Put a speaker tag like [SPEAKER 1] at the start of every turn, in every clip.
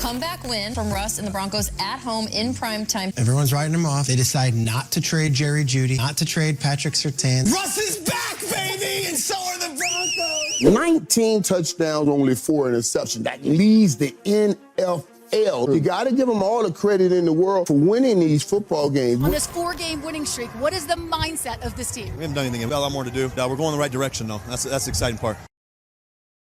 [SPEAKER 1] comeback win from Russ and the Broncos at home in prime time.
[SPEAKER 2] Everyone's writing him off. They decide not to trade Jeudy, not to trade Patrick Surtain. Russ is back, baby, and so are the Broncos.
[SPEAKER 3] 19 touchdowns, only 4 interceptions. That leads the NFL. You got to give them all the credit in the world for winning these football games.
[SPEAKER 4] On this 4-game winning streak, what is the mindset of this team?
[SPEAKER 5] We haven't done anything. We've got a lot more to do. We're going the right direction, though. That's the exciting part.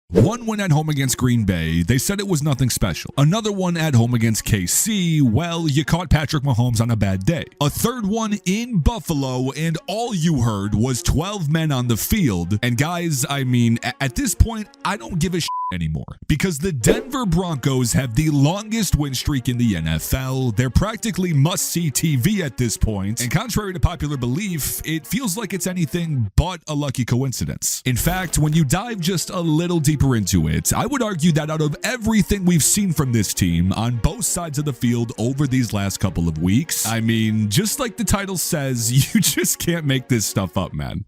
[SPEAKER 6] One win at home against Green Bay, they said it was nothing special. Another one at home against KC, well, you caught Patrick Mahomes on a bad day. A third one in Buffalo, and all you heard was 12 men on the field. And guys, I mean, at this point, I don't give a shit anymore, because the Denver Broncos have the longest win streak in the NFL. They're practically must-see TV at this point, and contrary to popular belief, it feels like it's anything but a lucky coincidence. In fact, when you dive just a little deeper into it, I would argue that out of everything we've seen from this team on both sides of the field over these last couple of weeks, I mean, just like the title says, you just can't make this stuff up, man.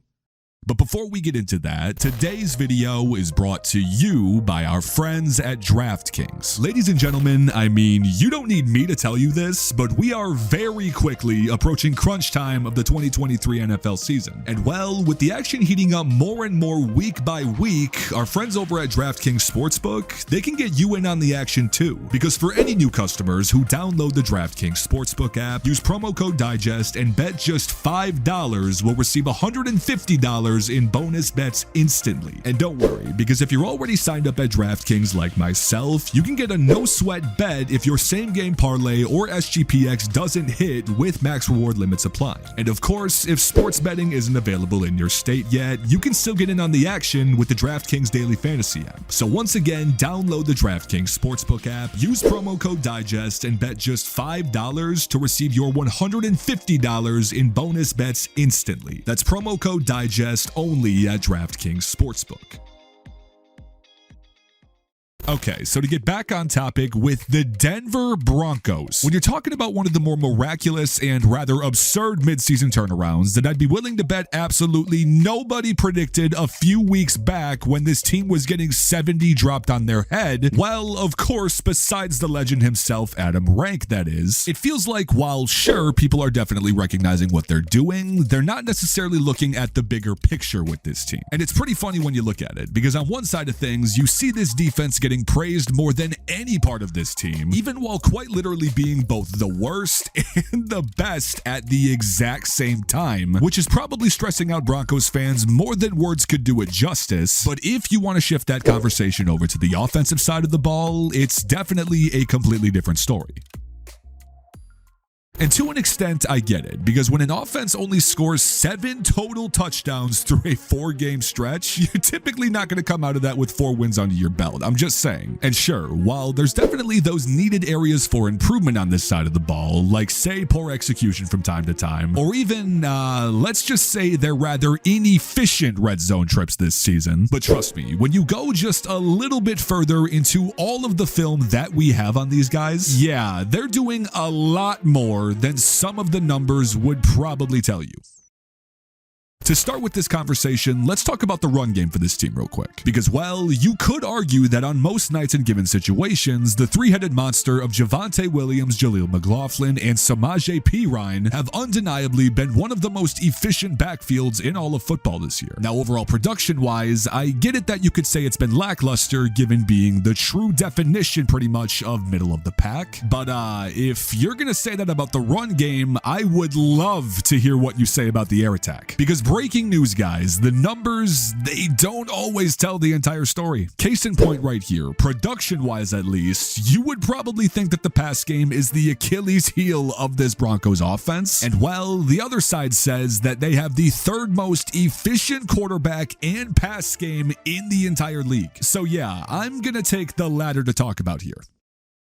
[SPEAKER 6] But before we get into that, today's video is brought to you by our friends at DraftKings. Ladies and gentlemen, I mean, you don't need me to tell you this, but we are very quickly approaching crunch time of the 2023 NFL season. And well, with the action heating up more and more week by week, our friends over at DraftKings Sportsbook, they can get you in on the action too. Because for any new customers who download the DraftKings Sportsbook app, use promo code DIGEST and bet just $5 will receive $150 in bonus bets instantly. And don't worry, because if you're already signed up at DraftKings like myself, you can get a no sweat bet if your same game parlay or SGPX doesn't hit with max reward limits applying. And of course, if sports betting isn't available in your state yet, you can still get in on the action with the DraftKings Daily Fantasy app. So once again, download the DraftKings Sportsbook app, use promo code DIGEST, and bet just $5 to receive your $150 in bonus bets instantly. That's promo code DIGEST only at DraftKings Sportsbook. Okay, so to get back on topic with the Denver Broncos, when you're talking about one of the more miraculous and rather absurd midseason turnarounds that I'd be willing to bet absolutely nobody predicted a few weeks back when this team was getting 70 dropped on their head, well, of course, besides the legend himself, Adam Rank, that is, it feels like while sure, people are definitely recognizing what they're doing, they're not necessarily looking at the bigger picture with this team. And it's pretty funny when you look at it, because on one side of things, you see this defense getting praised more than any part of this team, even while quite literally being both the worst and the best at the exact same time, which is probably stressing out Broncos fans more than words could do it justice. But if you want to shift that conversation over to the offensive side of the ball, it's definitely a completely different story. And to an extent, I get it, because when an offense only scores 7 total touchdowns through a 4-game stretch, you're typically not going to come out of that with 4 wins under your belt. I'm just saying. And sure, while there's definitely those needed areas for improvement on this side of the ball, like say poor execution from time to time, or even, let's just say they're rather inefficient red zone trips this season. But trust me, when you go just a little bit further into all of the film that we have on these guys, yeah, they're doing a lot more than some of the numbers would probably tell you. To start with this conversation, let's talk about the run game for this team real quick. Because, well, you could argue that on most nights in given situations, the three-headed monster of Javonte Williams, Jaleel McLaughlin, and Samaje Perine have undeniably been one of the most efficient backfields in all of football this year. Now, overall production-wise, I get it that you could say it's been lackluster given being the true definition pretty much of middle of the pack. But if you're going to say that about the run game, I would love to hear what you say about the air attack. Because breaking news, guys, the numbers, they don't always tell the entire story. Case in point right here, production-wise at least, you would probably think that the pass game is the Achilles heel of this Broncos offense. And well, the other side says that they have the 3rd most efficient quarterback and pass game in the entire league. So yeah, I'm gonna take the latter to talk about here.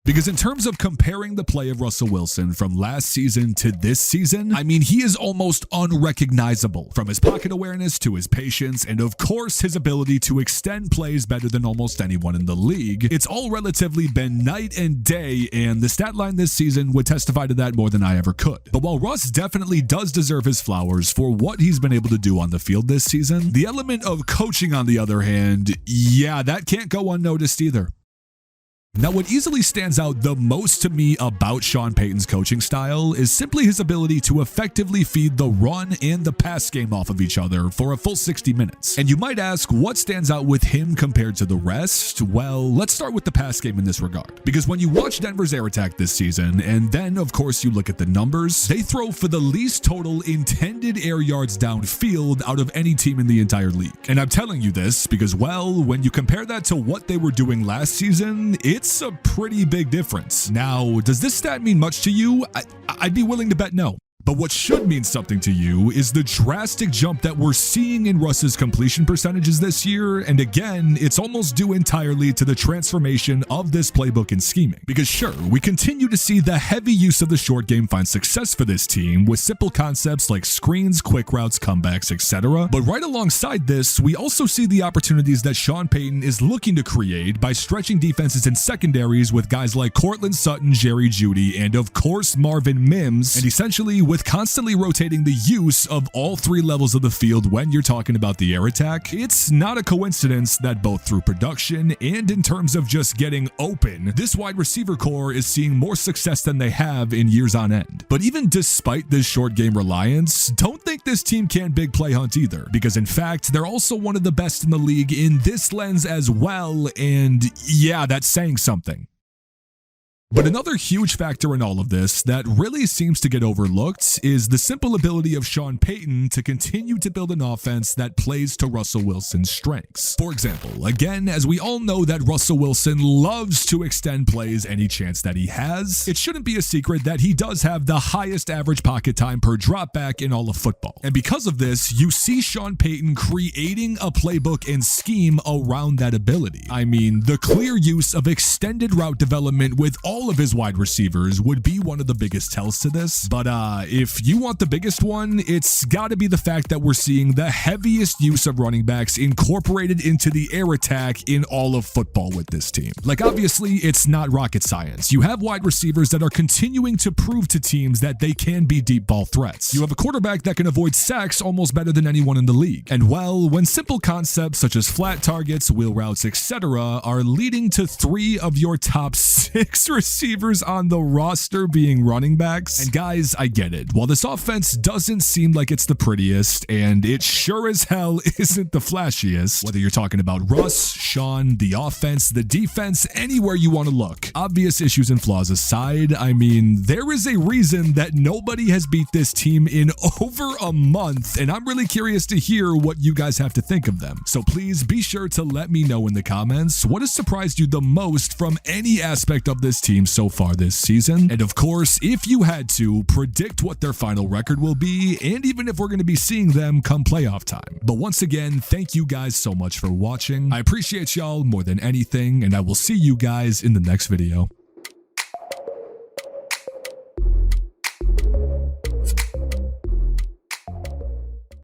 [SPEAKER 6] Because in terms of comparing the play of Russell Wilson from last season to this season, I mean, he is almost unrecognizable. From his pocket awareness to his patience, and of course his ability to extend plays better than almost anyone in the league, it's all relatively been night and day, and the stat line this season would testify to that more than I ever could. But while Russ definitely does deserve his flowers for what he's been able to do on the field this season, the element of coaching on the other hand, yeah, that can't go unnoticed either. Now, what easily stands out the most to me about Shawn Payton's coaching style is simply his ability to effectively feed the run and the pass game off of each other for a full 60 minutes. And you might ask, what stands out with him compared to the rest? Well, let's start with the pass game in this regard. Because when you watch Denver's air attack this season, and then, of course, you look at the numbers, they throw for the least total intended air yards downfield out of any team in the entire league. And I'm telling you this because, well, when you compare that to what they were doing last season, it's a pretty big difference. Now, does this stat mean much to you? I'd be willing to bet no. But what should mean something to you is the drastic jump that we're seeing in Russ's completion percentages this year, and again, it's almost due entirely to the transformation of this playbook and scheming. Because sure, we continue to see the heavy use of the short game find success for this team with simple concepts like screens, quick routes, comebacks, etc. But right alongside this, we also see the opportunities that Shawn Payton is looking to create by stretching defenses and secondaries with guys like Courtland Sutton, Jeudy, and of course Marvin Mims, and essentially with constantly rotating the use of all three levels of the field when you're talking about the air attack. It's not a coincidence that both through production and in terms of just getting open, this wide receiver core is seeing more success than they have in years on end. But even despite this short game reliance, don't think this team can't big play hunt either, because in fact, they're also one of the best in the league in this lens as well, and yeah, that's saying something. But another huge factor in all of this that really seems to get overlooked is the simple ability of Shawn Payton to continue to build an offense that plays to Russell Wilson's strengths. For example, again, as we all know that Russell Wilson loves to extend plays any chance that he has, it shouldn't be a secret that he does have the highest average pocket time per dropback in all of football. And because of this, you see Shawn Payton creating a playbook and scheme around that ability. I mean, the clear use of extended route development with all of his wide receivers would be one of the biggest tells to this. But if you want the biggest one, it's got to be the fact that we're seeing the heaviest use of running backs incorporated into the air attack in all of football with this team. Like, obviously, it's not rocket science. You have wide receivers that are continuing to prove to teams that they can be deep ball threats. You have a quarterback that can avoid sacks almost better than anyone in the league. And well, when simple concepts such as flat targets, wheel routes, etc. are leading to 3 of your top 6 receivers on the roster being running backs. And guys, I get it. While this offense doesn't seem like it's the prettiest, and it sure as hell isn't the flashiest, whether you're talking about Russ, Shawn, the offense, the defense, anywhere you want to look, obvious issues and flaws aside, I mean, there is a reason that nobody has beat this team in over a month, and I'm really curious to hear what you guys have to think of them. So please be sure to let me know in the comments what has surprised you the most from any aspect of this team so far this season. And of course, if you had to, predict what their final record will be, and even if we're going to be seeing them come playoff time. But once again, thank you guys so much for watching. I appreciate y'all more than anything, and I will see you guys in the next video.